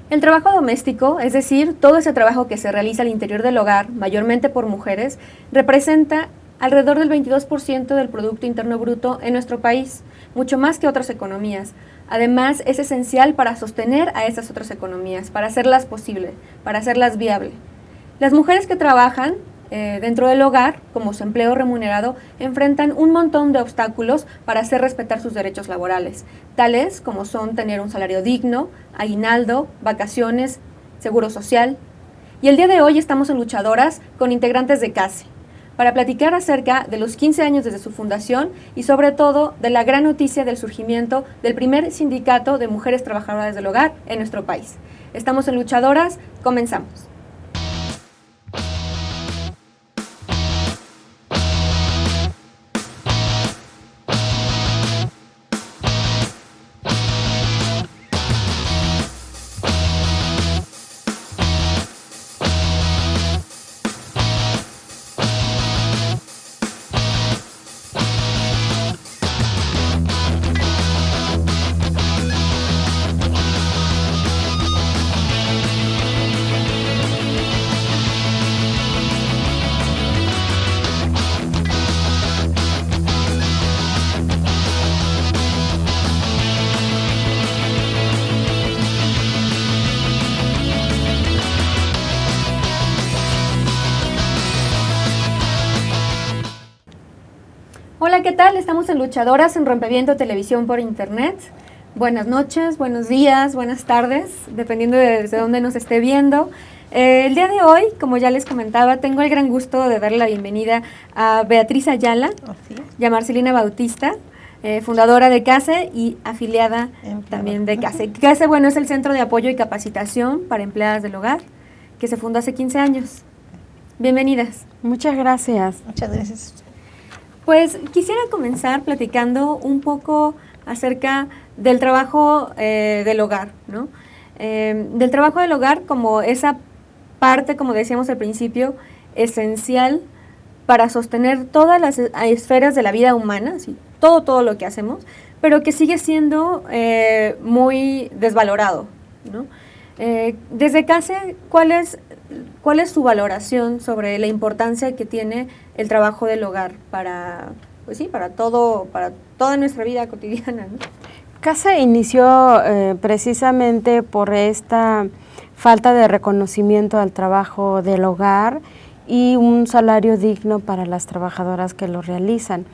El trabajo doméstico, es decir, todo ese trabajo que se realiza al interior del hogar, mayormente por mujeres, representa alrededor del 22% del Producto Interno Bruto en nuestro país, mucho más que otras economías. Además, es esencial para sostener a esas otras economías, para hacerlas posible, para hacerlas viable. Las mujeres que trabajan dentro del hogar, como su empleo remunerado, enfrentan un montón de obstáculos para hacer respetar sus derechos laborales, tales como son tener un salario digno, aguinaldo, vacaciones, seguro social. Y el día de hoy estamos en Luchadoras con integrantes de CASE, para platicar acerca de los 15 años desde su fundación y sobre todo de la gran noticia del surgimiento del primer sindicato de mujeres trabajadoras del hogar en nuestro país. Estamos en Luchadoras, comenzamos. Hola, ¿qué tal? Estamos en Luchadoras en Rompeviento Televisión por Internet. Buenas noches, buenos días, buenas tardes, dependiendo de desde dónde nos esté viendo. El día de hoy, como ya les comentaba, tengo el gran gusto de darle la bienvenida a Beatriz Ayala y a Marcelina Bautista, fundadora de CASE y afiliada también de CASE. CASE, bueno, es el Centro de Apoyo y Capacitación para Empleadas del Hogar, que se fundó hace 15 años. Bienvenidas. Muchas gracias. Muchas gracias. Pues quisiera comenzar platicando un poco acerca del trabajo del hogar, ¿no? Del trabajo del hogar como esa parte, como decíamos al principio, esencial para sostener todas las esferas de la vida humana, ¿sí? Todo lo que hacemos, pero que sigue siendo muy desvalorado, ¿no? Desde CASE, ¿cuál es su valoración sobre la importancia que tiene el trabajo del hogar para, pues sí, para toda nuestra vida cotidiana, ¿no? CASE inició precisamente por esta falta de reconocimiento al trabajo del hogar y un salario digno para las trabajadoras que lo realizan.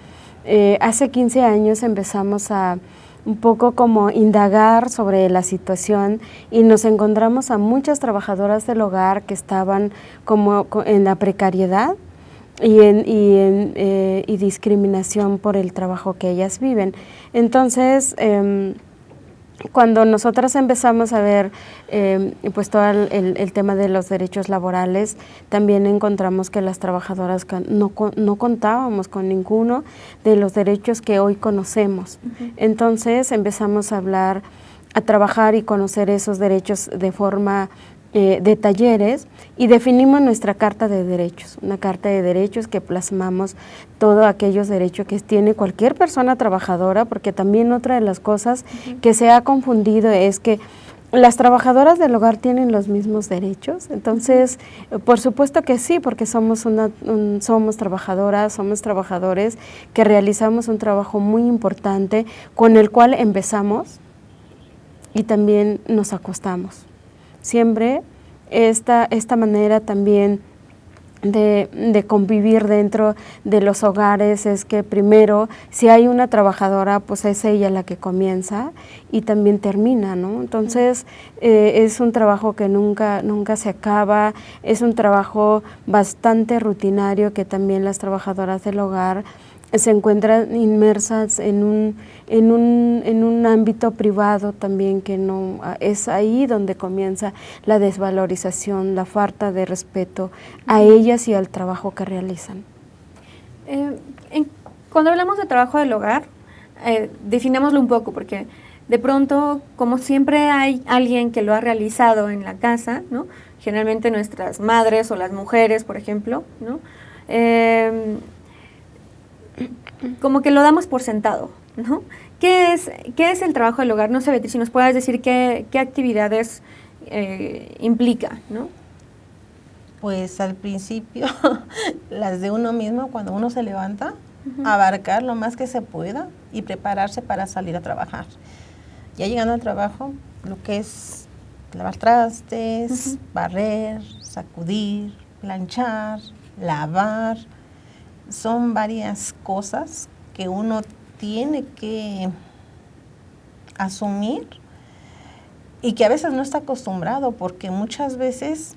Hace 15 años empezamos a un poco como indagar sobre la situación y nos encontramos a muchas trabajadoras del hogar que estaban como en la precariedad y discriminación por el trabajo que ellas viven. Entonces, cuando nosotras empezamos a ver pues todo el tema de los derechos laborales, también encontramos que las trabajadoras no contábamos con ninguno de los derechos que hoy conocemos. Entonces empezamos a trabajar y conocer esos derechos de forma de talleres y definimos nuestra carta de derechos, una carta de derechos que plasmamos todos aquellos derechos que tiene cualquier persona trabajadora, porque también otra de las cosas que se ha confundido es que las trabajadoras del hogar tienen los mismos derechos. Entonces, por supuesto que sí, porque somos trabajadoras, somos trabajadores que realizamos un trabajo muy importante con el cual empezamos y también nos acostamos. Siempre esta manera también de convivir dentro de los hogares es que primero, si hay una trabajadora, pues es ella la que comienza y también termina, ¿no? Entonces, es un trabajo que nunca se acaba, es un trabajo bastante rutinario que también las trabajadoras del hogar se encuentran inmersas en un ámbito privado también, que no es ahí donde comienza la desvalorización, la falta de respeto a ellas y al trabajo que realizan. Cuando hablamos de trabajo del hogar, definámoslo un poco, porque de pronto, como siempre hay alguien que lo ha realizado en la casa, ¿no? Generalmente nuestras madres o las mujeres, por ejemplo, ¿no? Como que lo damos por sentado, ¿no? ¿Qué es el trabajo del hogar? No sé, Beatriz, si nos puedes decir qué actividades implica, ¿no? Pues al principio, las de uno mismo, cuando uno se levanta, abarcar lo más que se pueda y prepararse para salir a trabajar. Ya llegando al trabajo, lo que es lavar trastes, barrer, sacudir, planchar, lavar, son varias cosas que uno tiene que asumir y que a veces no está acostumbrado, porque muchas veces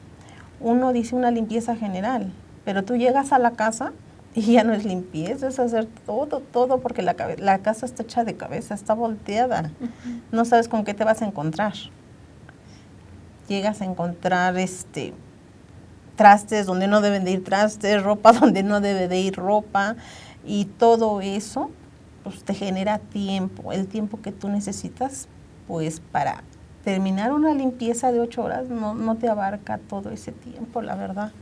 uno dice una limpieza general, pero tú llegas a la casa y ya no es limpieza, es hacer todo, porque la casa está hecha de cabeza, está volteada. No sabes con qué te vas a encontrar. Llegas a encontrar trastes donde no deben de ir trastes, ropa donde no debe de ir ropa, y todo eso pues te genera tiempo, el tiempo que tú necesitas pues para terminar una limpieza de 8 horas no te abarca todo ese tiempo, la verdad.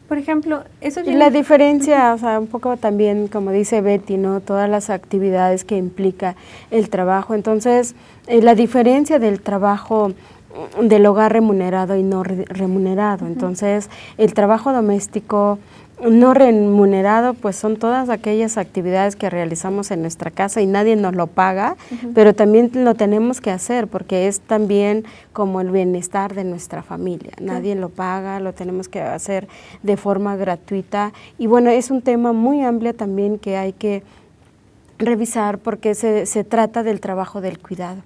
Por ejemplo, eso y la diferencia, o sea, un poco también, como dice Betty, ¿no? Todas las actividades que implica el trabajo. Entonces, la diferencia del trabajo del hogar remunerado y no remunerado. Entonces, el trabajo doméstico no remunerado, pues son todas aquellas actividades que realizamos en nuestra casa y nadie nos lo paga, pero también lo tenemos que hacer porque es también como el bienestar de nuestra familia. Nadie lo paga, lo tenemos que hacer de forma gratuita. Y bueno, es un tema muy amplio también que hay que revisar porque se trata del trabajo del cuidado.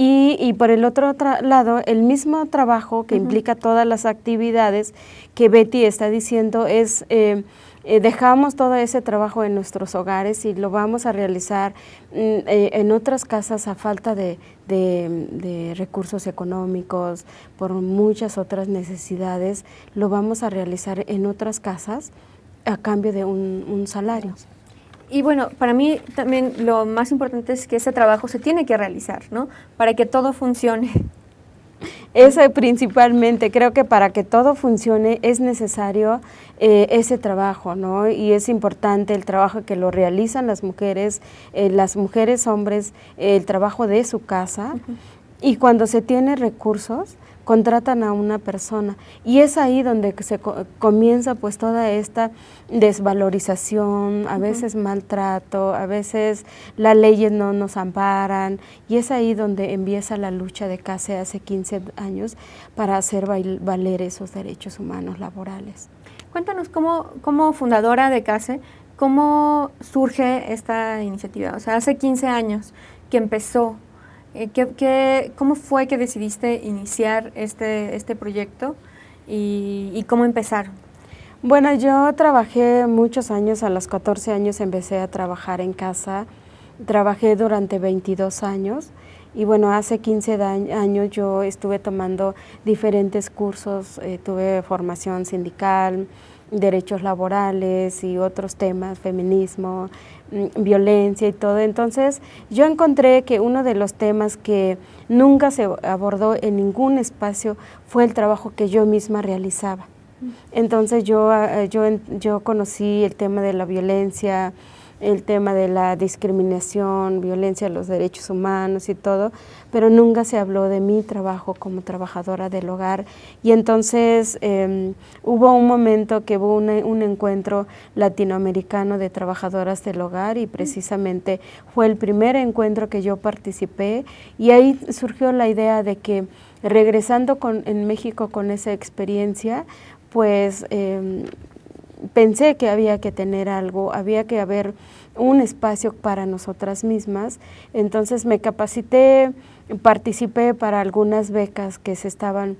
Y por el otro lado, el mismo trabajo que implica todas las actividades que Betty está diciendo es, dejamos todo ese trabajo en nuestros hogares y lo vamos a realizar en otras casas a falta de recursos económicos, por muchas otras necesidades, lo vamos a realizar en otras casas a cambio de un salario. Y bueno, para mí también lo más importante es que ese trabajo se tiene que realizar, ¿no? Para que todo funcione. Eso principalmente, creo que para que todo funcione es necesario ese trabajo, ¿no? Y es importante el trabajo que lo realizan las mujeres, hombres, el trabajo de su casa. Y cuando se tiene recursos, contratan a una persona y es ahí donde se comienza pues toda esta desvalorización, a veces maltrato, a veces las leyes no nos amparan y es ahí donde empieza la lucha de CASE hace 15 años para hacer valer esos derechos humanos laborales. Cuéntanos como fundadora de CASE, ¿cómo surge esta iniciativa? O sea, hace 15 años que empezó. ¿Cómo fue que decidiste iniciar este proyecto y cómo empezaron? Bueno, yo trabajé muchos años, a los 14 años empecé a trabajar en casa, trabajé durante 22 años y bueno, hace 15 años yo estuve tomando diferentes cursos, tuve formación sindical, derechos laborales y otros temas, feminismo, violencia y todo. Entonces yo encontré que uno de los temas que nunca se abordó en ningún espacio fue el trabajo que yo misma realizaba. Entonces yo conocí el tema de la violencia, el tema de la discriminación, violencia a los derechos humanos y todo, pero nunca se habló de mi trabajo como trabajadora del hogar. Y entonces hubo un momento que hubo un encuentro latinoamericano de trabajadoras del hogar y precisamente fue el primer encuentro que yo participé y ahí surgió la idea de que regresando en México con esa experiencia, pues pensé que había que tener algo, había que haber un espacio para nosotras mismas. Entonces me capacité, participé para algunas becas que se estaban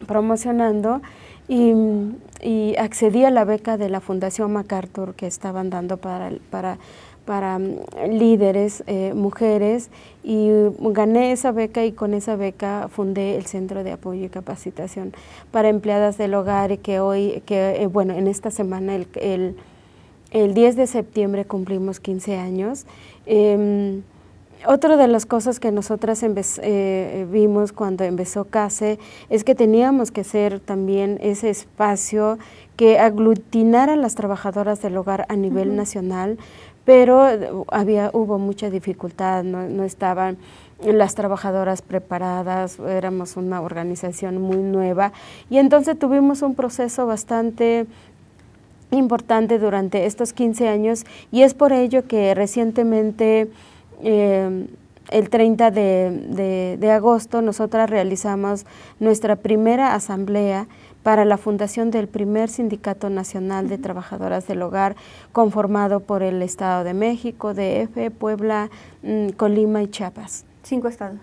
promocionando y accedí a la beca de la Fundación MacArthur que estaban dando para líderes, mujeres, y gané esa beca y con esa beca fundé el Centro de Apoyo y Capacitación para Empleadas del Hogar y bueno, en esta semana, el 10 de septiembre cumplimos 15 años. Otra de las cosas que nosotras vimos cuando empezó CASE es que teníamos que ser también ese espacio que aglutinara a las trabajadoras del hogar a nivel nacional, pero hubo mucha dificultad, no estaban las trabajadoras preparadas, éramos una organización muy nueva y entonces tuvimos un proceso bastante importante durante estos 15 años y es por ello que recientemente el 30 de agosto nosotras realizamos nuestra primera asamblea para la fundación del primer Sindicato Nacional de Trabajadoras del Hogar, conformado por el Estado de México, DF, Puebla, Colima y Chiapas. 5 estados.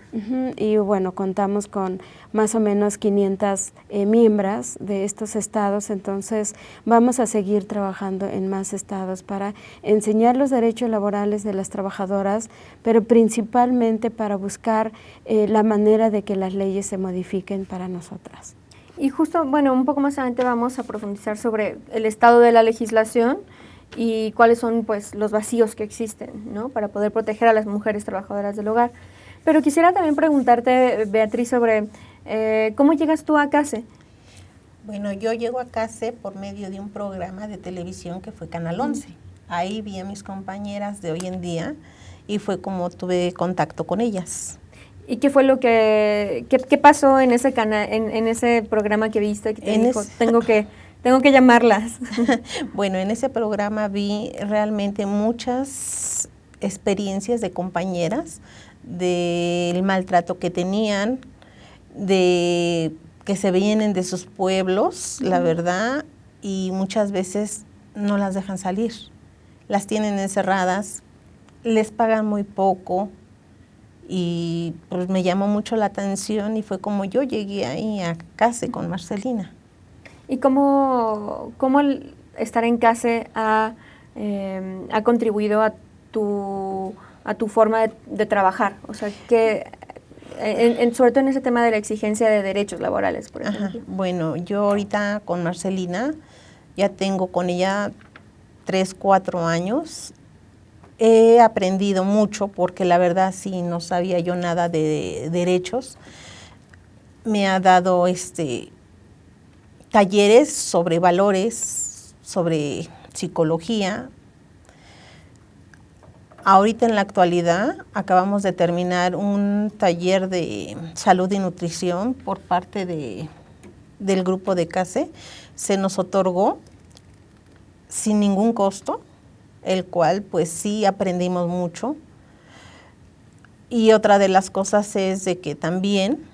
Y bueno, contamos con más o menos 500 miembros de estos estados, entonces vamos a seguir trabajando en más estados para enseñar los derechos laborales de las trabajadoras, pero principalmente para buscar la manera de que las leyes se modifiquen para nosotras. Y justo, bueno, un poco más adelante vamos a profundizar sobre el estado de la legislación y cuáles son pues los vacíos que existen, ¿no?, para poder proteger a las mujeres trabajadoras del hogar. Pero quisiera también preguntarte, Beatriz, sobre ¿cómo llegas tú a CASE? Bueno, yo llego a CASE por medio de un programa de televisión que fue Canal 11. Ahí vi a mis compañeras de hoy en día y fue como tuve contacto con ellas. ¿Y qué fue lo qué pasó en ese en ese programa que viste que te dijo, tengo que llamarlas? Bueno, en ese programa vi realmente muchas experiencias de compañeras, del maltrato que tenían, de que se vienen de sus pueblos, la verdad, y muchas veces no las dejan salir. Las tienen encerradas, les pagan muy poco y pues me llamó mucho la atención y fue como yo llegué ahí a CASE con Marcelina. ¿Y cómo el estar en CASE ha contribuido a tu forma de trabajar? O sea, que sobre todo en ese tema de la exigencia de derechos laborales, por ejemplo. Ajá. Bueno, yo ahorita con Marcelina ya tengo con ella 3, 4 años. He aprendido mucho porque la verdad sí no sabía yo nada de derechos. Me ha dado talleres sobre valores, sobre psicología. Ahorita en la actualidad acabamos de terminar un taller de salud y nutrición por parte del grupo de CASE. Se nos otorgó sin ningún costo, el cual pues sí aprendimos mucho. Y otra de las cosas es de que también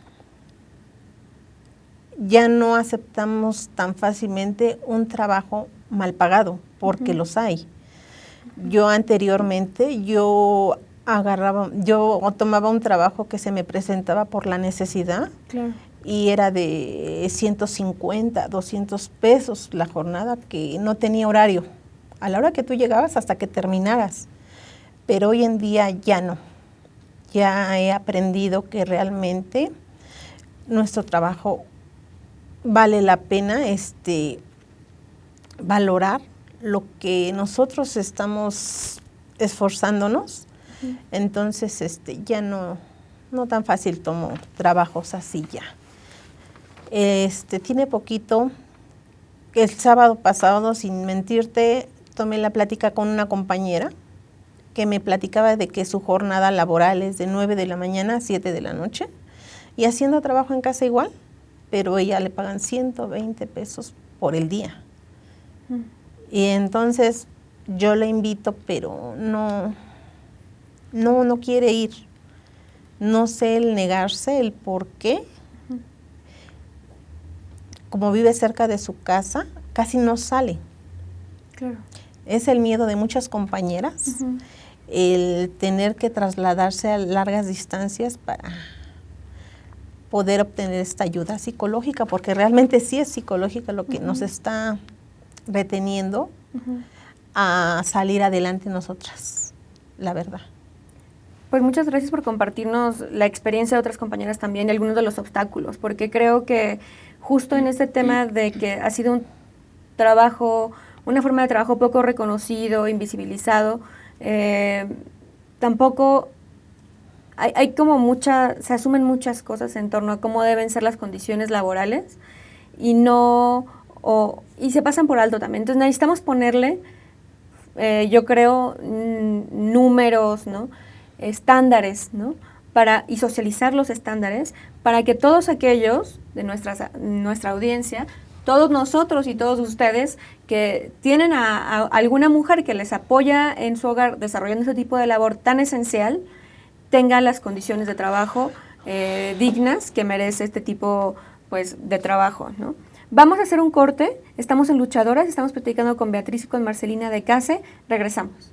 ya no aceptamos tan fácilmente un trabajo mal pagado, porque los hay. Yo anteriormente, yo tomaba un trabajo que se me presentaba por la necesidad. Claro. Y era de 150, 200 pesos la jornada, que no tenía horario. A la hora que tú llegabas hasta que terminaras. Pero hoy en día ya no. Ya he aprendido que realmente nuestro trabajo vale la pena valorar lo que nosotros estamos esforzándonos. Entonces ya no tan fácil tomo trabajos así ya. Tiene poquito, el sábado pasado, sin mentirte, tomé la plática con una compañera que me platicaba de que su jornada laboral es de 9 de la mañana a 7 de la noche y haciendo trabajo en casa igual, pero ella le pagan 120 pesos por el día. Y entonces yo la invito, pero no quiere ir. No sé el negarse, el por qué. Como vive cerca de su casa, casi no sale. Claro. Es el miedo de muchas compañeras, el tener que trasladarse a largas distancias para poder obtener esta ayuda psicológica, porque realmente sí es psicológica lo que nos está reteniendo a salir adelante nosotras, la verdad. Pues muchas gracias por compartirnos la experiencia de otras compañeras también y algunos de los obstáculos, porque creo que justo en este tema de que ha sido un trabajo, una forma de trabajo poco reconocido, invisibilizado, tampoco hay como se asumen muchas cosas en torno a cómo deben ser las condiciones laborales y no, y se pasan por alto también. Entonces necesitamos ponerle, yo creo, números, ¿no? Estándares, ¿no? Y socializar los estándares para que todos aquellos de nuestra audiencia, todos nosotros y todos ustedes que tienen a alguna mujer que les apoya en su hogar desarrollando ese tipo de labor tan esencial, tengan las condiciones de trabajo dignas que merece este tipo, pues, de trabajo, ¿no? Vamos a hacer un corte, estamos en Luchadoras, estamos platicando con Beatriz y con Marcelina de CASE, regresamos.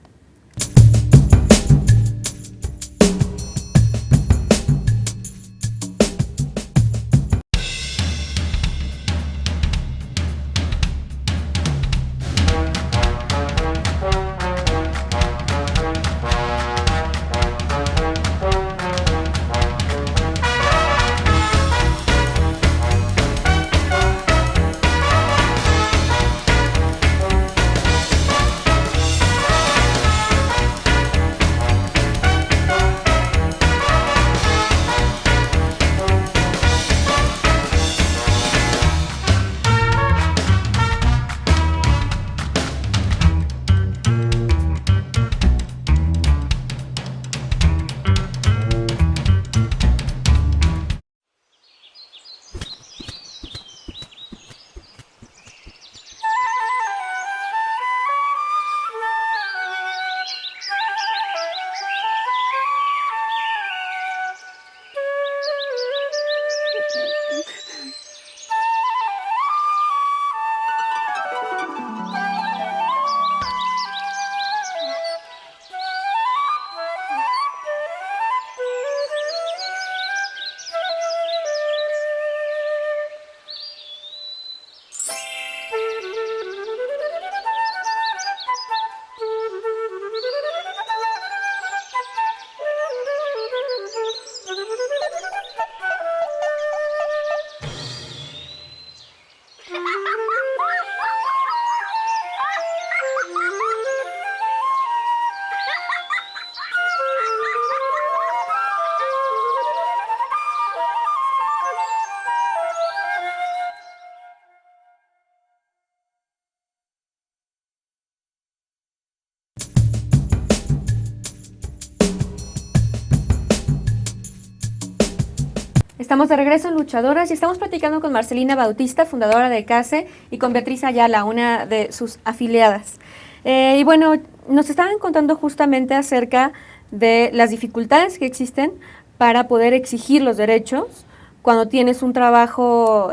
Estamos de regreso en Luchadoras y estamos platicando con Marcelina Bautista, fundadora de CASE, y con Beatriz Ayala, una de sus afiliadas. Y bueno, nos estaban contando justamente acerca de las dificultades que existen para poder exigir los derechos cuando tienes un trabajo,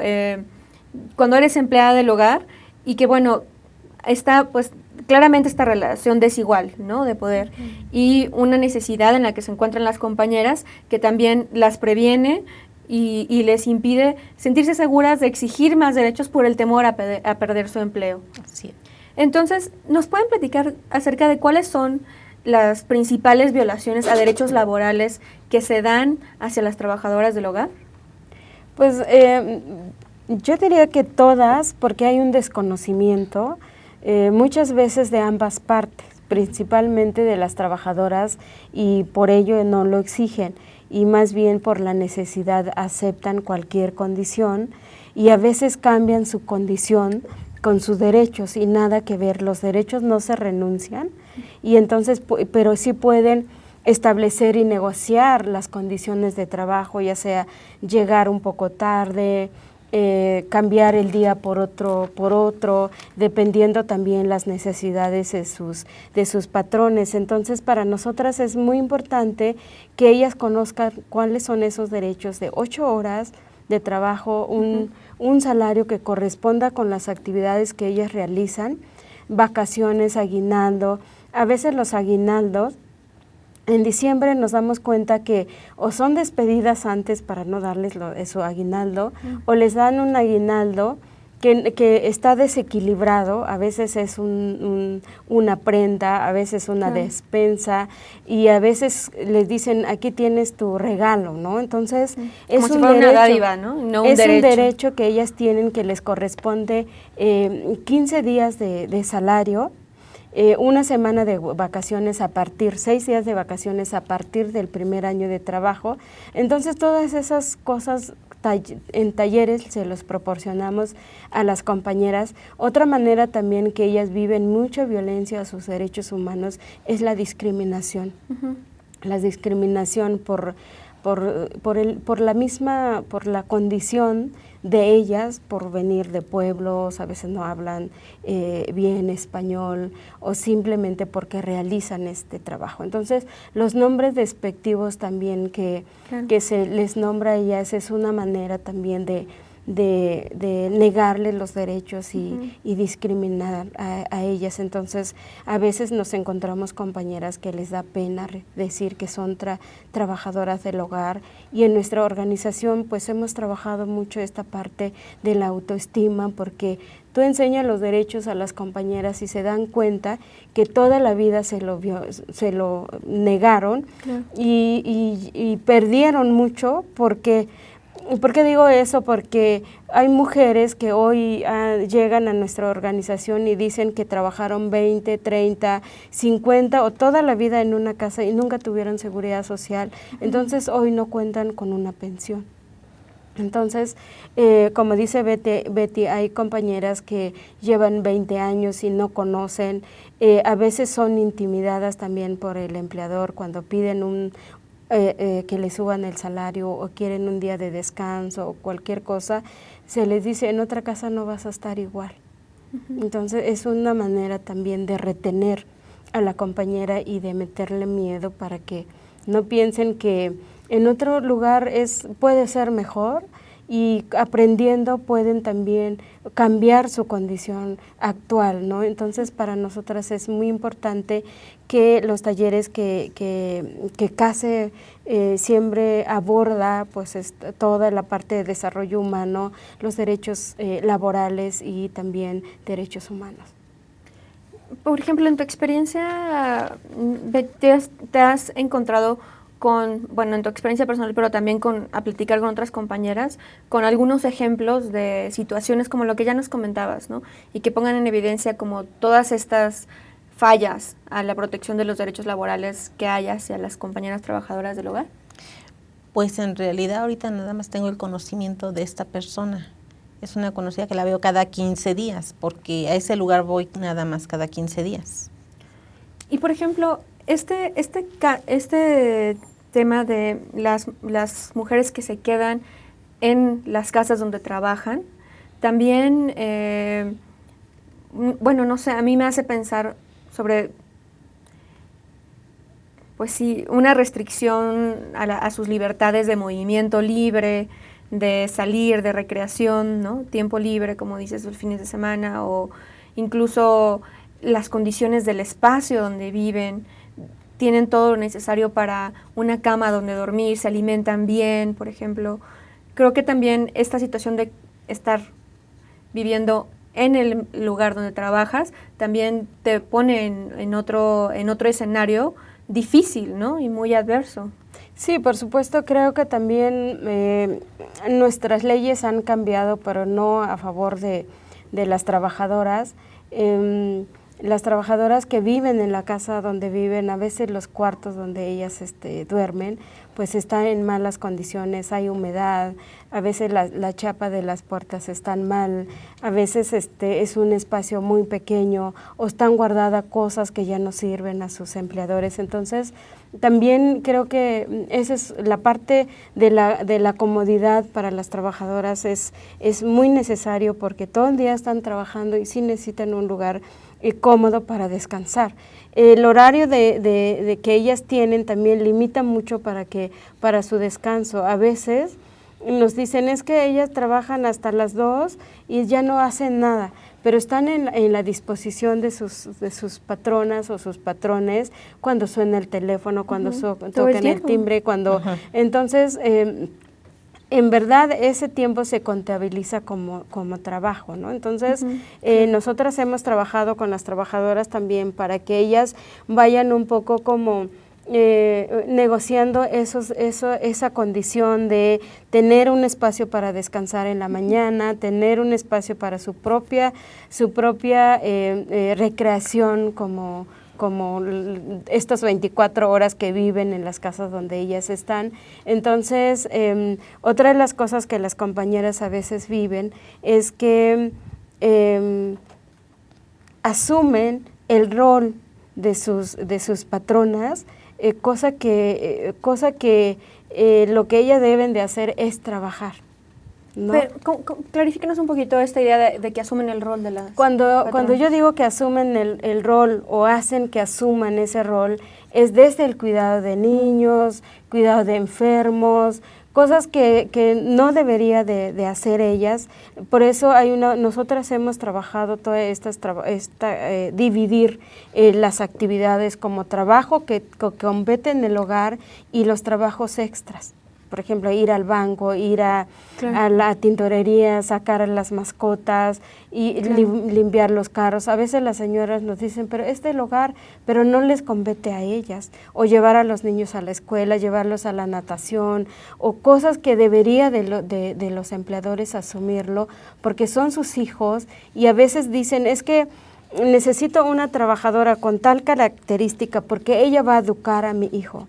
cuando eres empleada del hogar, y que bueno, está pues claramente esta relación desigual, ¿no?, de poder, y una necesidad en la que se encuentran las compañeras que también las previene y les impide sentirse seguras de exigir más derechos por el temor a perder su empleo. Sí. Entonces, ¿nos pueden platicar acerca de cuáles son las principales violaciones a derechos laborales que se dan hacia las trabajadoras del hogar? Pues yo diría que todas, porque hay un desconocimiento muchas veces de ambas partes, principalmente de las trabajadoras, y por ello no lo exigen, y más bien por la necesidad aceptan cualquier condición y a veces cambian su condición con sus derechos y nada que ver, los derechos no se renuncian, y entonces, pero sí pueden establecer y negociar las condiciones de trabajo, ya sea llegar un poco tarde, cambiar el día por otro, dependiendo también las necesidades de sus patrones. Entonces, para nosotras es muy importante que ellas conozcan cuáles son esos derechos de 8 horas de trabajo, un salario que corresponda con las actividades que ellas realizan, vacaciones, aguinaldo. A veces los aguinaldos, en diciembre nos damos cuenta que o son despedidas antes para no darles su aguinaldo, o les dan un aguinaldo que está desequilibrado, a veces es una prenda, a veces una despensa, y a veces les dicen, aquí tienes tu regalo, ¿no? Entonces, es como si fuera una dádiva, ¿no? No un derecho. Un derecho que ellas tienen, que les corresponde 15 días de salario, una semana de vacaciones 6 días de vacaciones a partir del primer año de trabajo. Entonces, todas esas cosas en talleres se los proporcionamos a las compañeras. Otra manera también que ellas viven mucha violencia a sus derechos humanos es la discriminación. La discriminación por la condición de ellas, por venir de pueblos, a veces no hablan bien español, o simplemente porque realizan este trabajo. Entonces, los nombres despectivos también que se les nombra a ellas es una manera también de negarles los derechos y discriminar a ellas. Entonces, a veces nos encontramos compañeras que les da pena decir que son trabajadoras del hogar, y en nuestra organización pues hemos trabajado mucho esta parte de la autoestima, porque tú enseñas los derechos a las compañeras y se dan cuenta que toda la vida se lo negaron, y perdieron mucho. ¿Por qué digo eso? Porque hay mujeres que hoy llegan a nuestra organización y dicen que trabajaron 20, 30, 50 o toda la vida en una casa y nunca tuvieron seguridad social. Entonces hoy no cuentan con una pensión. Entonces, como dice Betty, hay compañeras que llevan 20 años y no conocen, a veces son intimidadas también por el empleador cuando piden que le suban el salario o quieren un día de descanso o cualquier cosa, se les dice, en otra casa no vas a estar igual. Entonces es una manera también de retener a la compañera y de meterle miedo para que no piensen que en otro lugar puede ser mejor, y aprendiendo pueden también cambiar su condición actual, ¿no? Entonces, para nosotras es muy importante que los talleres que CASE siempre aborda, pues toda la parte de desarrollo humano, los derechos laborales y también derechos humanos. Por ejemplo, en tu experiencia, ¿te has encontrado en tu experiencia personal, pero también a platicar con otras compañeras, con algunos ejemplos de situaciones como lo que ya nos comentabas, ¿no? Y que pongan en evidencia como todas estas fallas a la protección de los derechos laborales que hay hacia las compañeras trabajadoras del hogar? Pues en realidad ahorita nada más tengo el conocimiento de esta persona. Es una conocida que la veo cada 15 días, porque a ese lugar voy nada más cada 15 días. Y por ejemplo, este tema de las mujeres que se quedan en las casas donde trabajan, también, no sé, a mí me hace pensar sobre, pues sí, una restricción a sus libertades de movimiento libre, de salir, de recreación, ¿no? Tiempo libre, como dices, los fines de semana, o incluso las condiciones del espacio donde viven. Tienen todo lo necesario para una cama donde dormir, se alimentan bien, por ejemplo. Creo que también esta situación de estar viviendo en el lugar donde trabajas también te pone en otro escenario difícil, ¿no? Y muy adverso. Sí, por supuesto, creo que también nuestras leyes han cambiado, pero no a favor de las trabajadoras. Las trabajadoras que viven en la casa donde viven, a veces los cuartos donde ellas duermen, pues están en malas condiciones, hay humedad, a veces la chapa de las puertas están mal, a veces es un espacio muy pequeño, o están guardadas cosas que ya no sirven a sus empleadores. Entonces, también creo que esa es la parte de la comodidad para las trabajadoras, es muy necesario, porque todo el día están trabajando y sí necesitan un lugar cómodo para descansar. El horario de que ellas tienen también limita mucho para su descanso. A veces nos dicen, es que ellas trabajan hasta las 2 y ya no hacen nada, pero están en la disposición de sus patronas o sus patrones cuando suena el teléfono, cuando tocan el timbre, cuando entonces en verdad ese tiempo se contabiliza como trabajo, ¿no? Entonces, nosotras hemos trabajado con las trabajadoras también para que ellas vayan un poco como negociando esa condición de tener un espacio para descansar en la mañana, tener un espacio para su propia recreación como como estas 24 horas que viven en las casas donde ellas están. Entonces, otra de las cosas que las compañeras a veces viven es que asumen el rol de sus patronas, cosa que lo que ellas deben de hacer es trabajar, ¿no? Pero, clarifíquenos un poquito esta idea de que asumen el rol de las Cuando yo digo que asumen el rol o hacen que asuman ese rol, es desde el cuidado de niños, cuidado de enfermos, cosas que no debería de hacer ellas. Por eso nosotras hemos trabajado todas dividir las actividades como trabajo que competen en el hogar y los trabajos extras. Por ejemplo, ir al banco, ir a la tintorería, sacar a las mascotas y limpiar los carros. A veces las señoras nos dicen, pero es del hogar, pero no les compete a ellas. O llevar a los niños a la escuela, llevarlos a la natación, o cosas que debería de los empleadores asumirlo, porque son sus hijos, y a veces dicen, es que necesito una trabajadora con tal característica porque ella va a educar a mi hijo.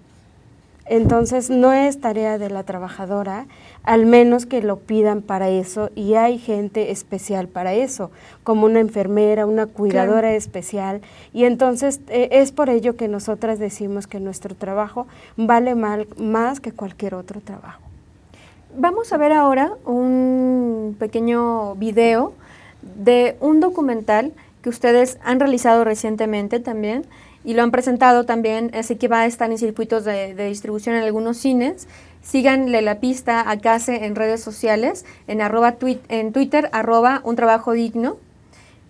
Entonces no es tarea de la trabajadora, al menos que lo pidan para eso, y hay gente especial para eso, como una enfermera, una cuidadora especial, y entonces es por ello que nosotras decimos que nuestro trabajo vale más que cualquier otro trabajo. Vamos a ver ahora un pequeño video de un documental que ustedes han realizado recientemente también, y lo han presentado también, así que va a estar en circuitos de distribución en algunos cines. Síganle la pista a CASE en redes sociales, en Twitter, @un trabajo digno,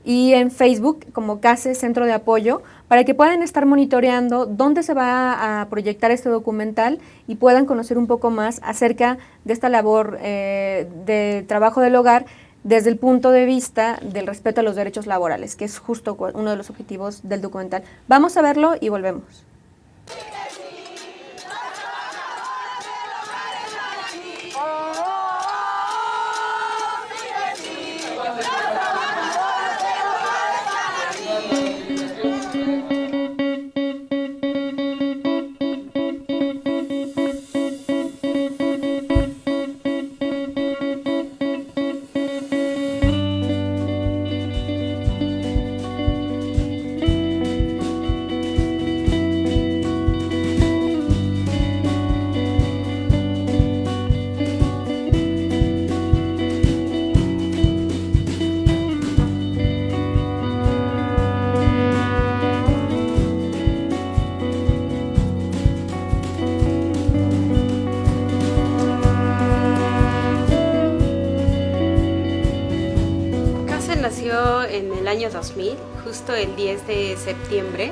y en Facebook como CASE Centro de Apoyo, para que puedan estar monitoreando dónde se va a proyectar este documental y puedan conocer un poco más acerca de esta labor de trabajo del hogar, desde el punto de vista del respeto a los derechos laborales, que es justo uno de los objetivos del documental. Vamos a verlo y volvemos. Nació en el año 2000, justo el 10 de septiembre,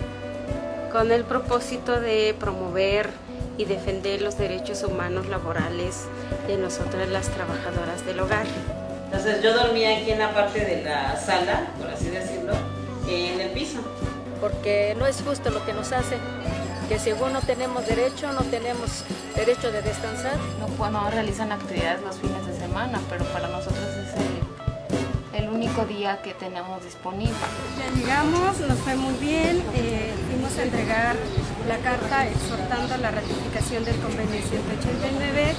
con el propósito de promover y defender los derechos humanos laborales de nosotras las trabajadoras del hogar. Entonces yo dormía aquí en la parte de la sala, por así decirlo, en el piso. Porque no es justo lo que nos hacen, que según no tenemos derecho de descansar. No realizan actividades los fines de semana, pero para nosotros es el único día que tenemos disponible. Ya llegamos, nos fue muy bien, fuimos a entregar la carta exhortando la ratificación del convenio 189.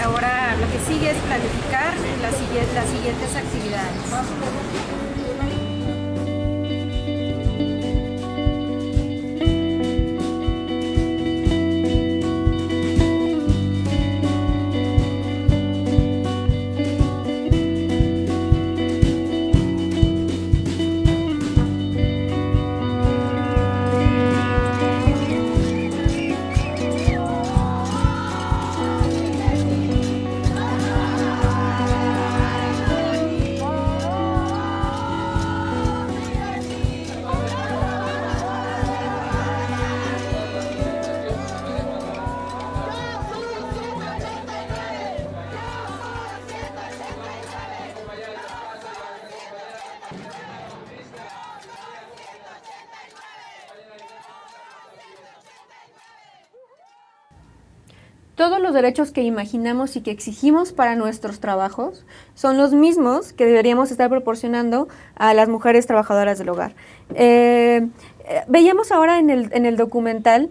Ahora lo que sigue es planificar las siguientes actividades. todos los derechos que imaginamos y que exigimos para nuestros trabajos son los mismos que deberíamos estar proporcionando a las mujeres trabajadoras del hogar. Veíamos ahora en el documental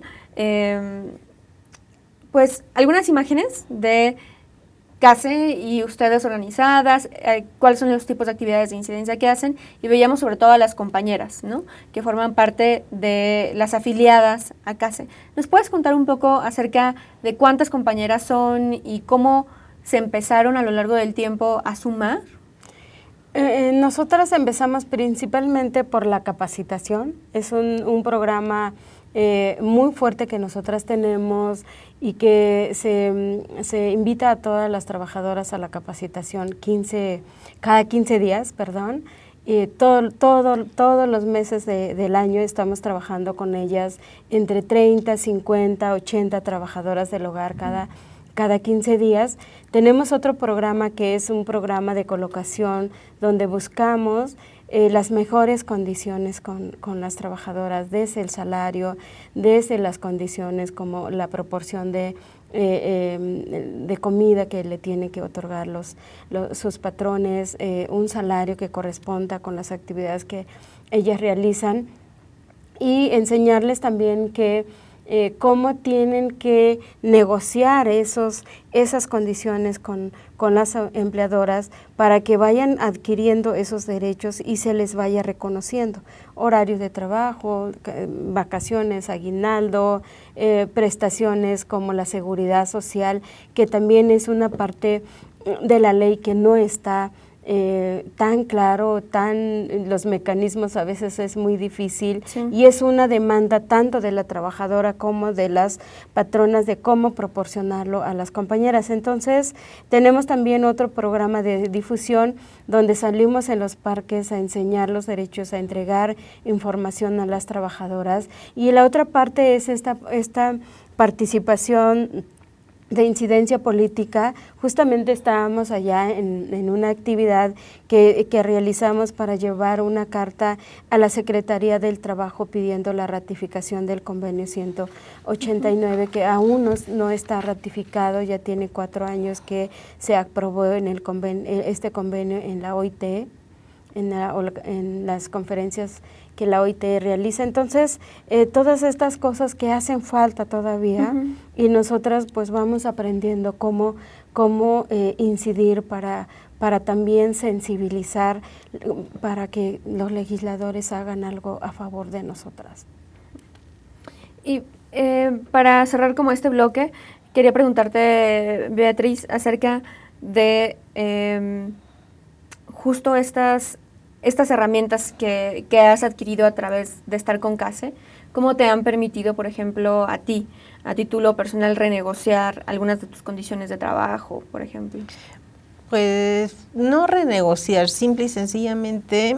pues algunas imágenes de CASE y ustedes organizadas, cuáles son los tipos de actividades de incidencia que hacen, y veíamos sobre todo a las compañeras, ¿no?, que forman parte de las afiliadas a CASE. ¿Nos puedes contar un poco acerca de cuántas compañeras son y cómo se empezaron a lo largo del tiempo a sumar? Nosotras empezamos principalmente por la capacitación. Es un programa muy fuerte que nosotras tenemos y que se invita a todas las trabajadoras a la capacitación cada 15 días, perdón. Todos los meses del año estamos trabajando con ellas, entre 30, 50, 80 trabajadoras del hogar cada 15 días. Tenemos otro programa que es un programa de colocación donde buscamos las mejores condiciones con las trabajadoras, desde el salario, desde las condiciones como la proporción de comida que le tienen que otorgar sus patrones, un salario que corresponda con las actividades que ellas realizan, y enseñarles también que cómo tienen que negociar esas condiciones con las empleadoras para que vayan adquiriendo esos derechos y se les vaya reconociendo. Horarios de trabajo, vacaciones, aguinaldo, prestaciones como la seguridad social, que también es una parte de la ley que no está tan claro, los mecanismos a veces es muy difícil, sí, y es una demanda tanto de la trabajadora como de las patronas de cómo proporcionarlo a las compañeras. Entonces, tenemos también otro programa de difusión donde salimos en los parques a enseñar los derechos, a entregar información a las trabajadoras, y la otra parte es esta participación de incidencia política. Justamente estábamos allá en una actividad que realizamos para llevar una carta a la Secretaría del Trabajo pidiendo la ratificación del convenio 189, que aún no está ratificado. Ya tiene 4 años que se aprobó este convenio en la OIT, en las conferencias que la OIT realiza. Entonces, todas estas cosas que hacen falta todavía, y nosotras pues vamos aprendiendo cómo incidir para también sensibilizar, para que los legisladores hagan algo a favor de nosotras. Y para cerrar como este bloque, quería preguntarte, Beatriz, acerca de justo estas herramientas que has adquirido a través de estar con CASE. ¿Cómo te han permitido, por ejemplo, a título personal, renegociar algunas de tus condiciones de trabajo, por ejemplo? Pues no renegociar, simple y sencillamente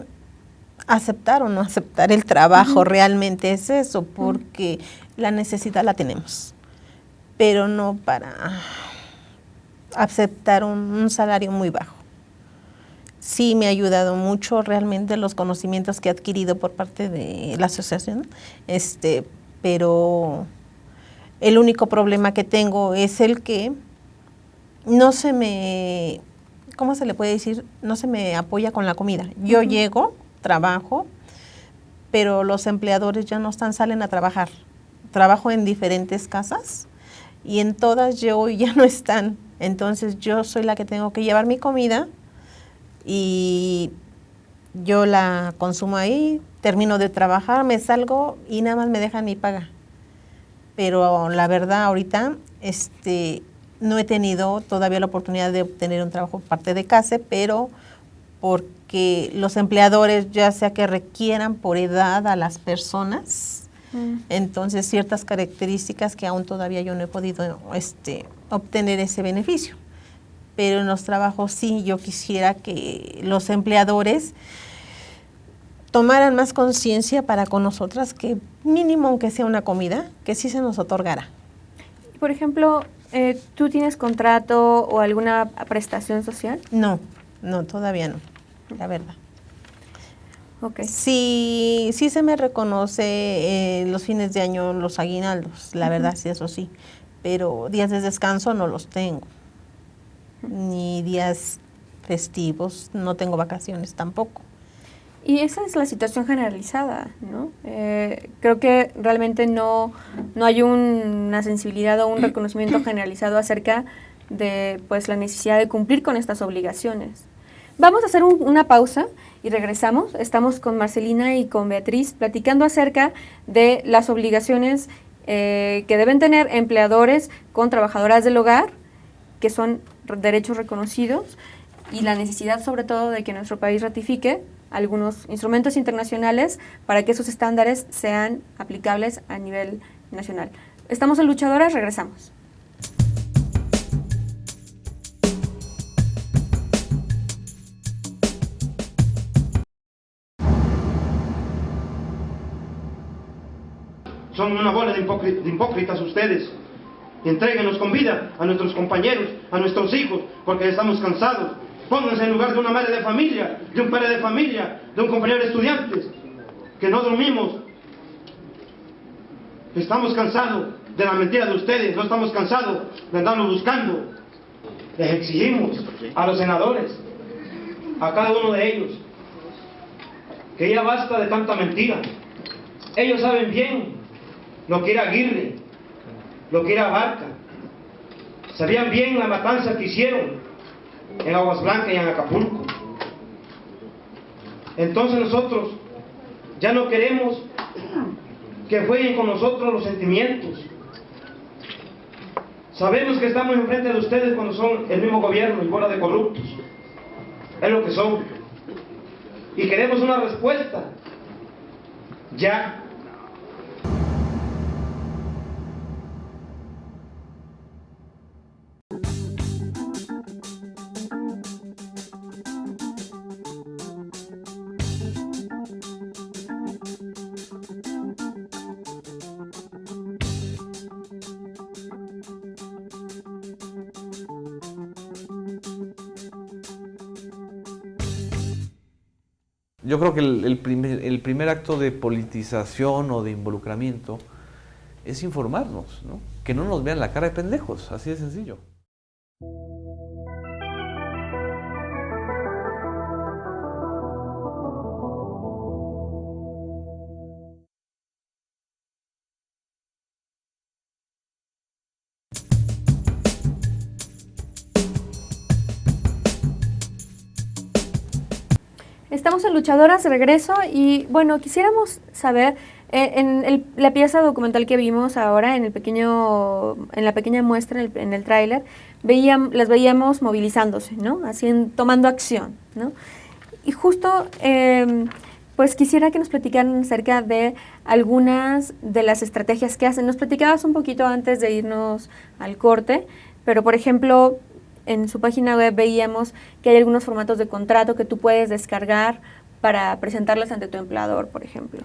aceptar o no aceptar el trabajo. Realmente es eso, porque la necesidad la tenemos, pero no para aceptar un salario muy bajo. Sí me ha ayudado mucho realmente los conocimientos que he adquirido por parte de la asociación, pero el único problema que tengo es el que no se me, ¿cómo se le puede decir? No se me apoya con la comida. Yo llego, trabajo, pero los empleadores ya no salen a trabajar. Trabajo en diferentes casas y en todas ya no están. Entonces yo soy la que tengo que llevar mi comida y yo la consumo ahí, termino de trabajar, me salgo y nada más me dejan mi paga. Pero la verdad ahorita no he tenido todavía la oportunidad de obtener un trabajo por parte de CASE, pero porque los empleadores ya sea que requieran por edad a las personas, entonces ciertas características que aún todavía yo no he podido obtener ese beneficio. Pero en los trabajos sí, yo quisiera que los empleadores tomaran más conciencia para con nosotras, que mínimo aunque sea una comida, que sí se nos otorgara. Por ejemplo, ¿tú tienes contrato o alguna prestación social? No, todavía no, la verdad. Okay. Sí se me reconoce los fines de año los aguinaldos, la verdad sí, eso sí. pero días de descanso no los tengo, ni días festivos, no tengo vacaciones tampoco. Y esa es la situación generalizada, ¿no? Creo que realmente no hay una sensibilidad o un reconocimiento generalizado acerca de pues la necesidad de cumplir con estas obligaciones. Vamos a hacer una pausa y regresamos. Estamos con Marcelina y con Beatriz platicando acerca de las obligaciones que deben tener empleadores con trabajadoras del hogar, que son derechos reconocidos, y la necesidad sobre todo de que nuestro país ratifique algunos instrumentos internacionales para que esos estándares sean aplicables a nivel nacional. Estamos en Luchadoras, regresamos. Son una bola de hipócritas ustedes. Entréguenos con vida a nuestros compañeros, a nuestros hijos, porque estamos cansados. Pónganse en lugar de una madre de familia, de un padre de familia, de un compañero de estudiantes, que no dormimos. Estamos cansados de la mentira de ustedes, no estamos cansados de andarlo buscando. Les exigimos a los senadores, a cada uno de ellos, que ya basta de tanta mentira. Ellos saben bien lo que era Aguirre, lo que era Barca. Sabían bien la matanza que hicieron en Aguas Blancas y en Acapulco. Entonces nosotros ya no queremos que jueguen con nosotros los sentimientos. Sabemos que estamos enfrente de ustedes cuando son el mismo gobierno y bola de corruptos. Es lo que son. Y queremos una respuesta ya. Yo creo que el primer acto de politización o de involucramiento es informarnos, ¿no? Que no nos vean la cara de pendejos, así de sencillo. Estamos en Luchadoras, de regreso, y bueno, quisiéramos saber, la pieza documental que vimos ahora, en la pequeña muestra, en el tráiler, las veíamos movilizándose, ¿no? Tomando acción, ¿no? Y justo, pues quisiera que nos platicaran acerca de algunas de las estrategias que hacen. Nos platicabas un poquito antes de irnos al corte, pero por ejemplo, en su página web veíamos que hay algunos formatos de contrato que tú puedes descargar para presentarlas ante tu empleador, por ejemplo.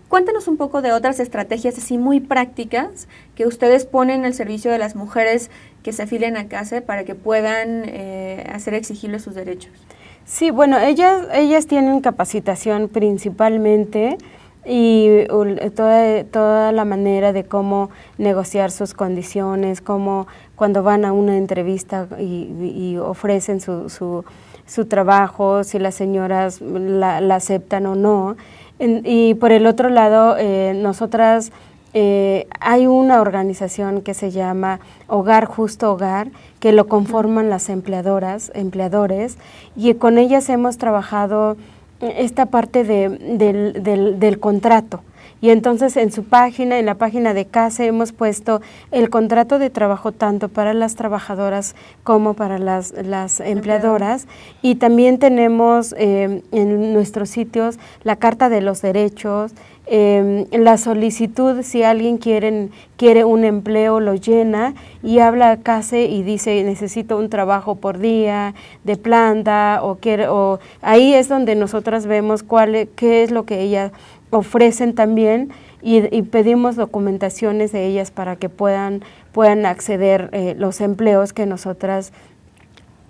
Cuéntanos un poco de otras estrategias así muy prácticas que ustedes ponen al servicio de las mujeres que se afilian a CASE para que puedan hacer exigibles sus derechos. Sí, bueno, ellas tienen capacitación principalmente y toda la manera de cómo negociar sus condiciones, cómo cuando van a una entrevista y ofrecen su trabajo, si las señoras la aceptan o no. Y por el otro lado, nosotras, hay una organización que se llama Hogar Justo Hogar, que lo conforman las empleadores, y con ellas hemos trabajado esta parte del contrato. Y entonces en la página de CASE hemos puesto el contrato de trabajo tanto para las trabajadoras como para las empleadoras, y también tenemos en nuestros sitios la Carta de los Derechos, la solicitud, si alguien quiere un empleo, lo llena y habla a CASE y dice necesito un trabajo por día de planta, o ahí es donde nosotras vemos qué es lo que ellas ofrecen también, y pedimos documentaciones de ellas para que puedan acceder los empleos que nosotras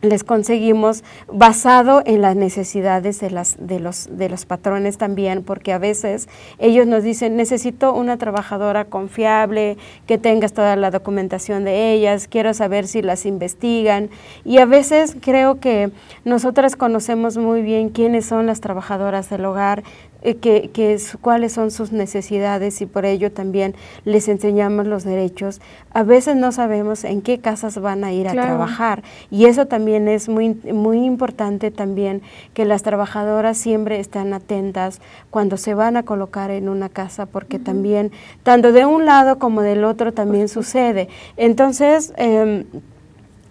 les conseguimos basado en las necesidades de los patrones también, porque a veces ellos nos dicen, necesito una trabajadora confiable, que tengas toda la documentación de ellas, quiero saber si las investigan, y a veces creo que nosotras conocemos muy bien quiénes son las trabajadoras del hogar, cuáles son sus necesidades, y por ello también les enseñamos los derechos. A veces no sabemos en qué casas van a ir a trabajar, y eso también es muy importante también, que las trabajadoras siempre están atentas cuando se van a colocar en una casa, porque también, tanto de un lado como del otro, también sucede. Entonces,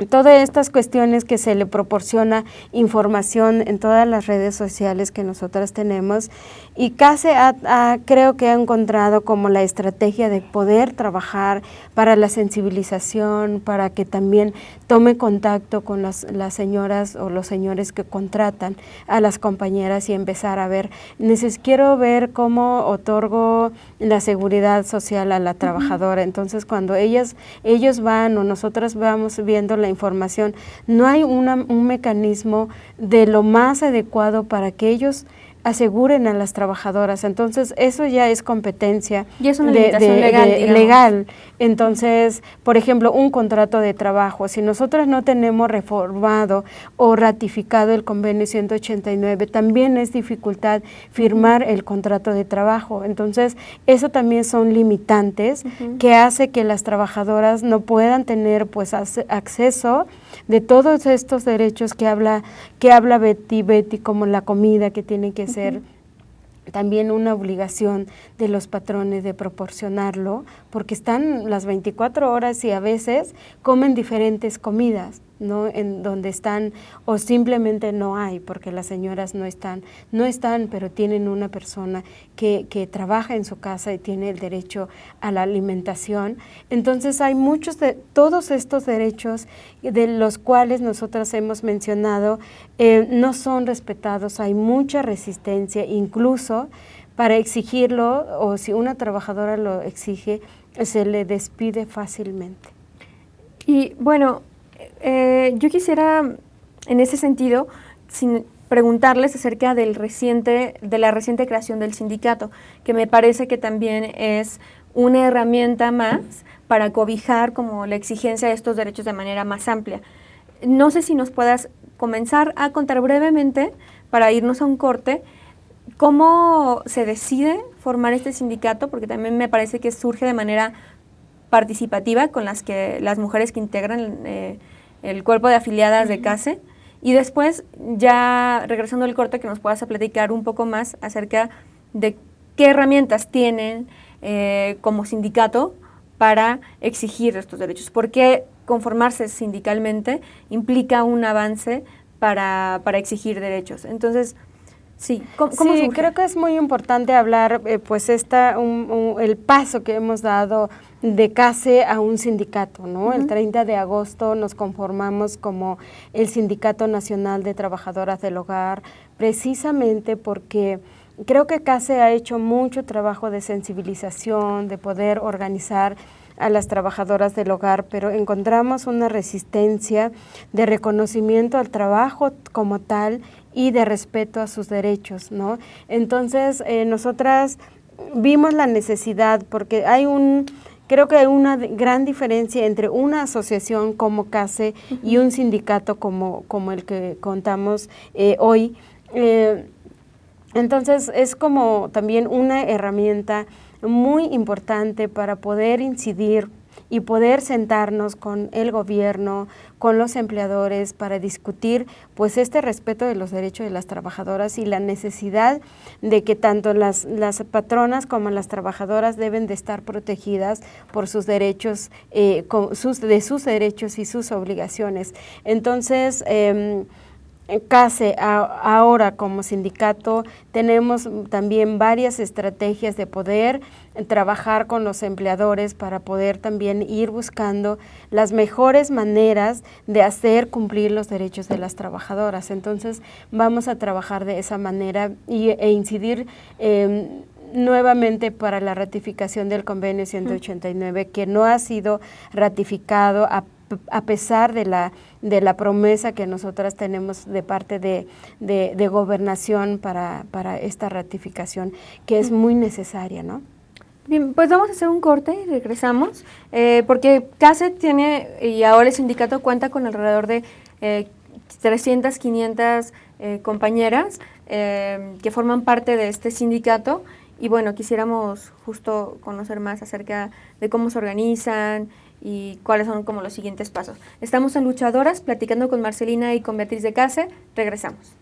todas estas cuestiones que se le proporciona información en todas las redes sociales que nosotras tenemos, y CASE creo que ha encontrado como la estrategia de poder trabajar para la sensibilización, para que también tome contacto con las señoras o los señores que contratan a las compañeras y empezar a ver, quiero ver cómo otorgo la seguridad social a la trabajadora. Entonces, cuando ellos van o nosotras vamos viendo la información, no hay un mecanismo de lo más adecuado para que ellos aseguren a las trabajadoras. Entonces, eso ya es competencia y es una limitación legal. Entonces, por ejemplo, un contrato de trabajo, si nosotros no tenemos reformado o ratificado el convenio 189, también es dificultad firmar el contrato de trabajo. Entonces, eso también son limitantes que hace que las trabajadoras no puedan tener pues acceso de todos estos derechos que habla Betty, como la comida, que tiene que ser también una obligación de los patrones de proporcionarlo, porque están las 24 horas y a veces comen diferentes comidas, ¿no? En donde están, o simplemente no hay, porque las señoras no están, pero tienen una persona que trabaja en su casa y tiene el derecho a la alimentación. Entonces hay muchos de todos estos derechos de los cuales nosotras hemos mencionado, no son respetados, hay mucha resistencia, incluso para exigirlo, o si una trabajadora lo exige, se le despide fácilmente. Y bueno, yo quisiera, en ese sentido, preguntarles acerca de la reciente creación del sindicato, que me parece que también es una herramienta más para cobijar como la exigencia de estos derechos de manera más amplia. No sé si nos puedas comenzar a contar brevemente, para irnos a un corte, cómo se decide formar este sindicato, porque también me parece que surge de manera participativa con las mujeres que integran el cuerpo de afiliadas de CASE, y después, ya regresando al corte, que nos puedas platicar un poco más acerca de qué herramientas tienen como sindicato para exigir estos derechos, porque conformarse sindicalmente implica un avance para exigir derechos. Entonces, sí, ¿cómo surge? Creo que es muy importante hablar, pues el paso que hemos dado de CASE a un sindicato, ¿no? El 30 de agosto nos conformamos como el Sindicato Nacional de Trabajadoras del Hogar, precisamente porque creo que CASE ha hecho mucho trabajo de sensibilización, de poder organizar a las trabajadoras del hogar, pero encontramos una resistencia de reconocimiento al trabajo como tal y de respeto a sus derechos, ¿no? Entonces, nosotras vimos la necesidad, porque creo que hay una gran diferencia entre una asociación como CASE y un sindicato como el que contamos hoy. Entonces, es como también una herramienta muy importante para poder incidir y poder sentarnos con el gobierno, con los empleadores, para discutir pues este respeto de los derechos de las trabajadoras y la necesidad de que tanto las patronas como las trabajadoras deben de estar protegidas por sus derechos, de sus derechos y sus obligaciones. Entonces, CASE ahora como sindicato tenemos también varias estrategias de poder trabajar con los empleadores para poder también ir buscando las mejores maneras de hacer cumplir los derechos de las trabajadoras. Entonces vamos a trabajar de esa manera e incidir nuevamente para la ratificación del convenio 189, que no ha sido ratificado a pesar de de la promesa que nosotras tenemos de parte de Gobernación para esta ratificación, que es muy necesaria, ¿no? Bien, pues vamos a hacer un corte y regresamos, porque CASE tiene, y ahora el sindicato cuenta con alrededor de 300, 500 compañeras que forman parte de este sindicato, y bueno, quisiéramos justo conocer más acerca de cómo se organizan y cuáles son como los siguientes pasos. Estamos en Luchadoras, platicando con Marcelina y con Beatriz de CASE. Regresamos.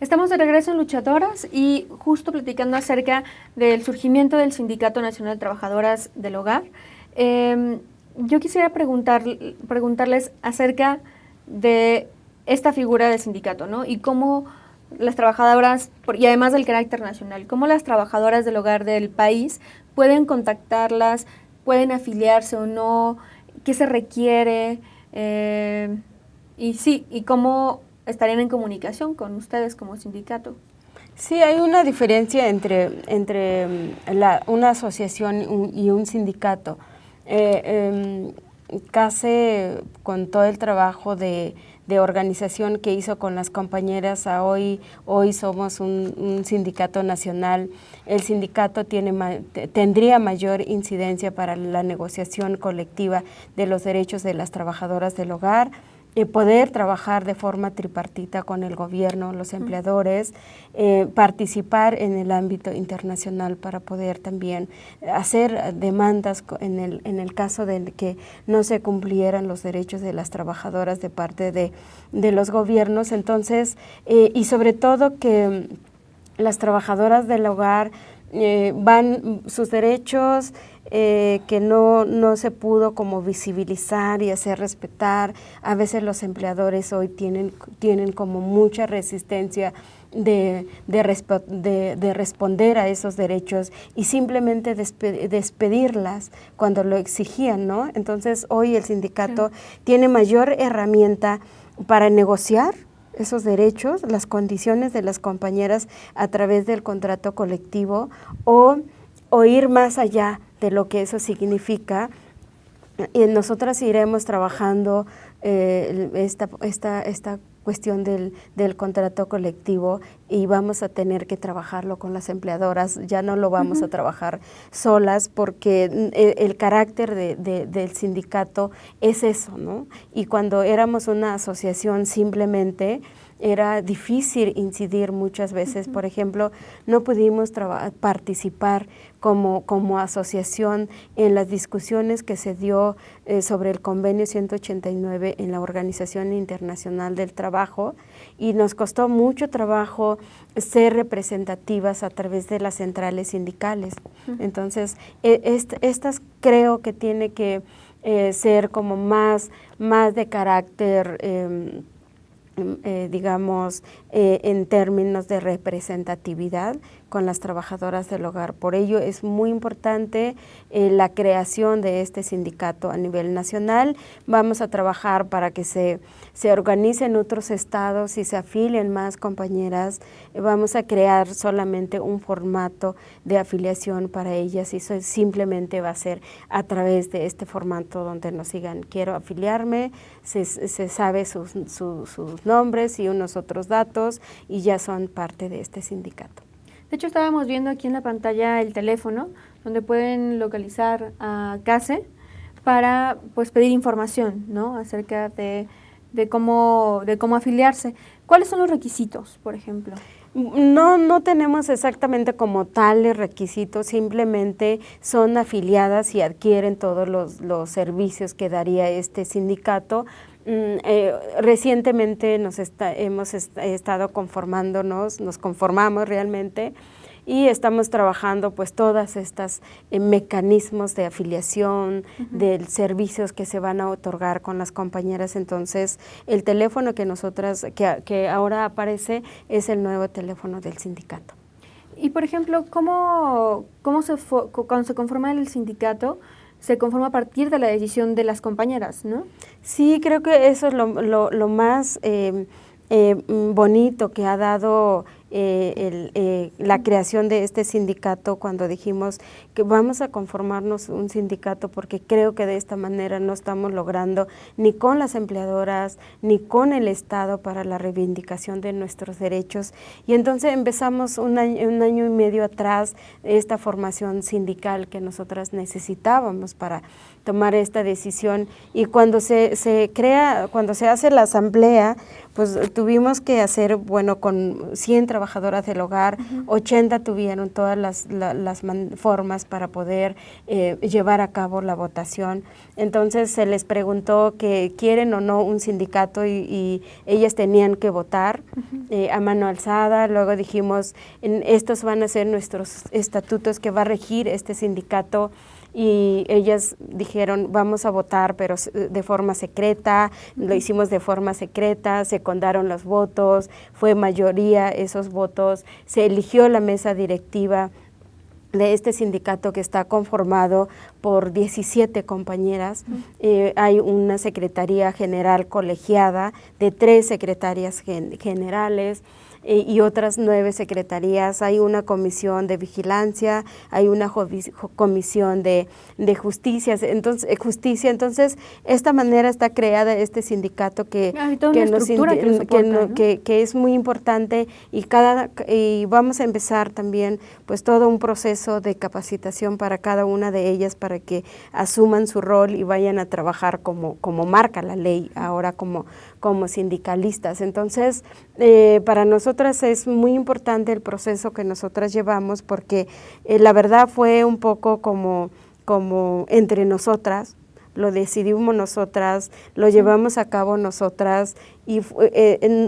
Estamos de regreso en Luchadoras y justo platicando acerca del surgimiento del Sindicato Nacional de Trabajadoras del Hogar. Yo quisiera preguntarles acerca de esta figura del sindicato, ¿no? Y cómo las trabajadoras, y además del carácter nacional, cómo las trabajadoras del hogar del país pueden contactarlas, pueden afiliarse o no, qué se requiere, y cómo estarían en comunicación con ustedes como sindicato. Sí, hay una diferencia entre una asociación y un sindicato. CASE, con todo el trabajo de organización que hizo con las compañeras, hoy somos un sindicato nacional. El sindicato tendría mayor incidencia para la negociación colectiva de los derechos de las trabajadoras del hogar, poder trabajar de forma tripartita con el gobierno, los empleadores, participar en el ámbito internacional para poder también hacer demandas en el caso de que no se cumplieran los derechos de las trabajadoras de parte de los gobiernos. Entonces, y sobre todo que las trabajadoras del hogar sus derechos que no se pudo como visibilizar y hacer respetar. A veces los empleadores hoy tienen como mucha resistencia de responder a esos derechos y simplemente despedirlas cuando lo exigían, ¿no? Entonces hoy el sindicato tiene mayor herramienta para negociar esos derechos, las condiciones de las compañeras a través del contrato colectivo o ir más allá de lo que eso significa. Y nosotras iremos trabajando esta cuestión del contrato colectivo y vamos a tener que trabajarlo con las empleadoras, ya no lo vamos a trabajar solas porque el carácter del sindicato es eso, ¿no? Y cuando éramos una asociación simplemente era difícil incidir muchas veces. Por ejemplo, no pudimos participar como asociación en las discusiones que se dio sobre el convenio 189 en la Organización Internacional del Trabajo, y nos costó mucho trabajo ser representativas a través de las centrales sindicales. Entonces, estas creo que tiene que ser como más de carácter digamos, en términos de representatividad con las trabajadoras del hogar. Por ello es muy importante la creación de este sindicato a nivel nacional. Vamos a trabajar para que se organicen otros estados y se afilien más compañeras. Vamos a crear solamente un formato de afiliación para ellas y eso simplemente va a ser a través de este formato donde nos sigan. Quiero afiliarme, se sabe sus nombres y unos otros datos y ya son parte de este sindicato. De hecho, estábamos viendo aquí en la pantalla el teléfono donde pueden localizar a CASE para pues pedir información, ¿no?, acerca de cómo afiliarse. ¿Cuáles son los requisitos, por ejemplo? No tenemos exactamente como tales requisitos, simplemente son afiliadas y adquieren todos los servicios que daría este sindicato. Recientemente hemos estado conformándonos, nos conformamos realmente y estamos trabajando pues todas estas mecanismos de afiliación, de servicios que se van a otorgar con las compañeras. Entonces el teléfono que ahora aparece es el nuevo teléfono del sindicato. Y por ejemplo, cuando se conforma el sindicato, se conforma a partir de la decisión de las compañeras, ¿no? Sí, creo que eso es lo más bonito que ha dado la creación de este sindicato, cuando dijimos que vamos a conformarnos un sindicato, porque creo que de esta manera no estamos logrando ni con las empleadoras ni con el Estado para la reivindicación de nuestros derechos. Y entonces empezamos un año y medio atrás esta formación sindical que nosotras necesitábamos para tomar esta decisión, y cuando se hace la asamblea, pues tuvimos que hacer, bueno, con 100 trabajadoras del hogar, 80 tuvieron todas las formas para poder llevar a cabo la votación. Entonces se les preguntó que quieren o no un sindicato y ellas tenían que votar a mano alzada. Luego dijimos, estos van a ser nuestros estatutos que va a regir este sindicato. Y ellas dijeron, vamos a votar, pero de forma secreta. Lo hicimos de forma secreta, se contaron los votos, fue mayoría esos votos, se eligió la mesa directiva de este sindicato, que está conformado por 17 compañeras. Hay una secretaría general colegiada de 3 secretarias generales, y otras 9 secretarías. Hay una comisión de vigilancia, hay una comisión de justicia. Entonces, esta manera está creada este sindicato que es muy importante, y vamos a empezar también pues todo un proceso de capacitación para cada una de ellas, para que asuman su rol y vayan a trabajar como marca la ley ahora como sindicalistas. Entonces, para nosotras es muy importante el proceso que nosotras llevamos, porque la verdad fue un poco como entre nosotras, lo decidimos nosotras, lo llevamos a cabo nosotras, y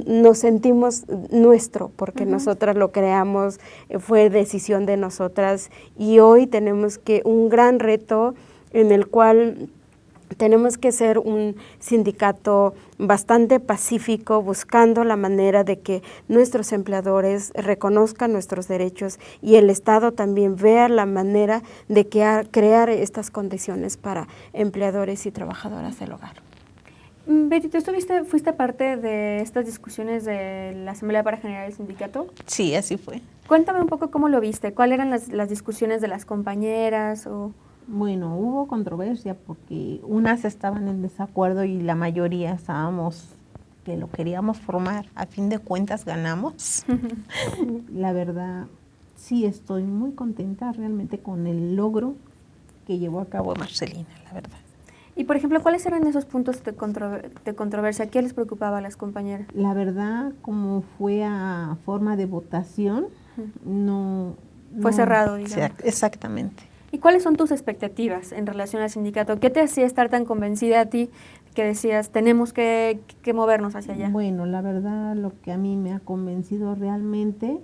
nos sentimos nuestro, porque nosotras lo creamos, fue decisión de nosotras, y hoy tenemos un gran reto en el cual tenemos que ser un sindicato bastante pacífico, buscando la manera de que nuestros empleadores reconozcan nuestros derechos y el Estado también vea la manera de crear estas condiciones para empleadores y trabajadoras del hogar. Betty, ¿tú fuiste parte de estas discusiones de la Asamblea para generar el sindicato? Sí, así fue. Cuéntame un poco cómo lo viste, ¿cuáles eran las discusiones de las compañeras? Bueno, hubo controversia porque unas estaban en desacuerdo y la mayoría estábamos que lo queríamos formar. A fin de cuentas ganamos. La verdad, sí estoy muy contenta realmente con el logro que llevó a cabo Marcelina, la verdad. Y por ejemplo, ¿cuáles eran esos puntos de controversia? ¿Qué les preocupaba a las compañeras? La verdad, como fue a forma de votación, fue cerrado, digamos. Exactamente. ¿Y cuáles son tus expectativas en relación al sindicato? ¿Qué te hacía estar tan convencida a ti que decías, tenemos que movernos hacia allá? Bueno, la verdad, lo que a mí me ha convencido realmente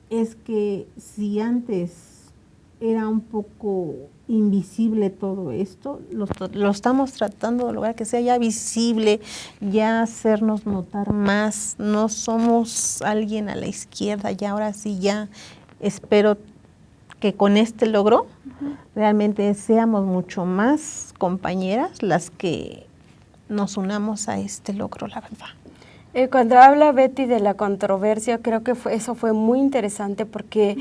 es que si antes era un poco invisible todo esto, lo estamos tratando de lograr que sea ya visible, ya hacernos notar más, no somos alguien a la izquierda, ya ahora sí ya espero que con este logro realmente seamos mucho más compañeras las que nos unamos a este logro, la verdad. Cuando habla Betty de la controversia, creo que eso fue muy interesante porque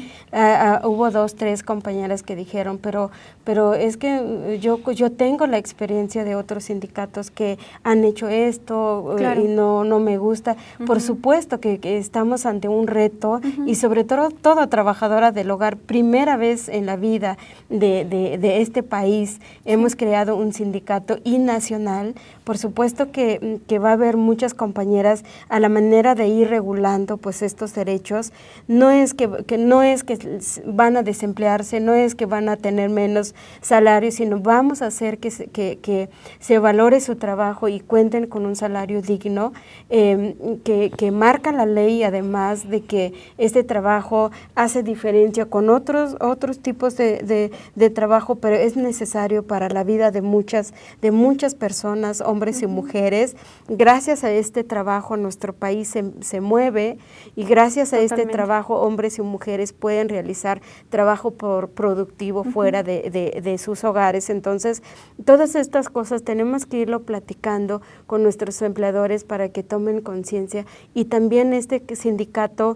hubo 2, 3 compañeras que dijeron, pero es que yo tengo la experiencia de otros sindicatos que han hecho esto claro. y no me gusta. Por supuesto que estamos ante un reto y sobre todo toda trabajadora del hogar, primera vez en la vida de este país, hemos creado un sindicato y nacional. Por supuesto que va a haber muchas compañeras a la manera de ir regulando pues estos derechos. No es que van a desemplearse, no es que van a tener menos salario, sino vamos a hacer que se valore su trabajo y cuenten con un salario digno, que marca la ley, además de que este trabajo hace diferencia con otros tipos de trabajo, pero es necesario para la vida de muchas personas, hombres y mujeres. Gracias a este trabajo nuestro país se mueve y gracias a este trabajo hombres y mujeres pueden realizar trabajo productivo fuera de sus hogares. Entonces, todas estas cosas tenemos que irlo platicando con nuestros empleadores para que tomen conciencia y también este sindicato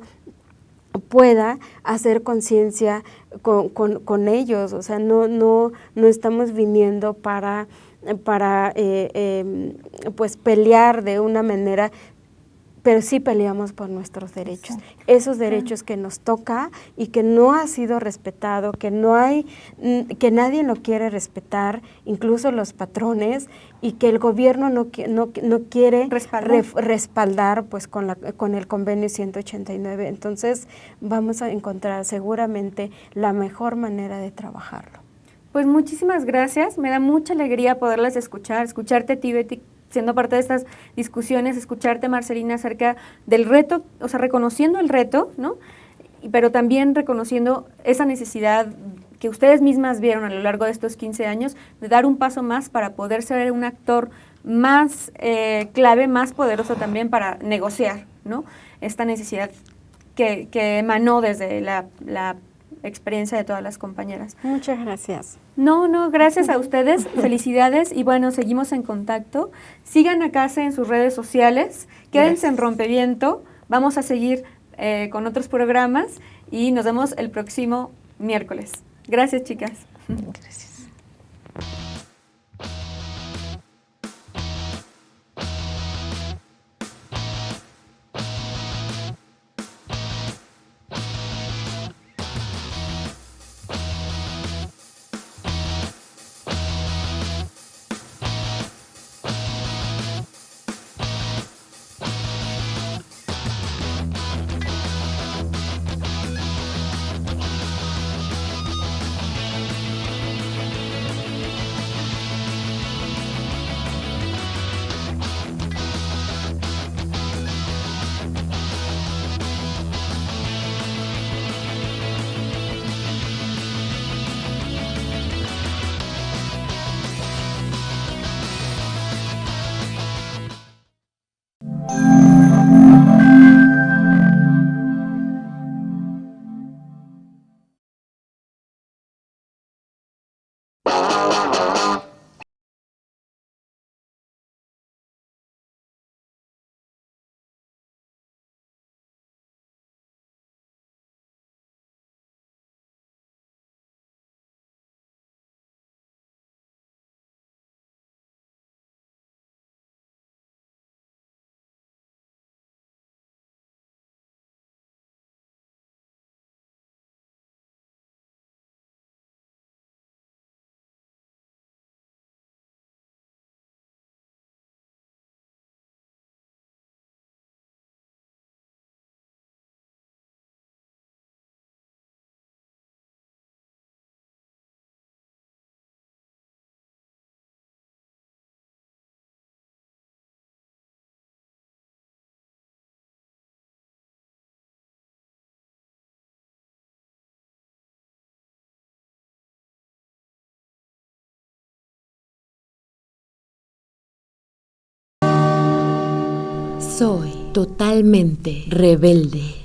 pueda hacer conciencia con ellos. O sea, no estamos viniendo para pues pelear de una manera, pero sí peleamos por nuestros derechos, esos derechos que nos toca y que no ha sido respetado, que nadie lo quiere respetar, incluso los patrones, y que el gobierno no quiere respaldar pues con el convenio 189. Entonces vamos a encontrar seguramente la mejor manera de trabajarlo. Pues muchísimas gracias, me da mucha alegría poderlas escucharte a ti, Betty, siendo parte de estas discusiones, escucharte, Marcelina, acerca del reto, o sea, reconociendo el reto, ¿no? Pero también reconociendo esa necesidad que ustedes mismas vieron a lo largo de estos 15 años de dar un paso más para poder ser un actor más clave, más poderoso también para negociar, ¿no? Esta necesidad que emanó desde la experiencia de todas las compañeras. Muchas gracias. No, gracias a ustedes, felicidades y bueno, seguimos en contacto. Sigan a CASE en sus redes sociales, quédense en Rompeviento, vamos a seguir con otros programas y nos vemos el próximo miércoles. Gracias, chicas. Gracias. Soy totalmente rebelde.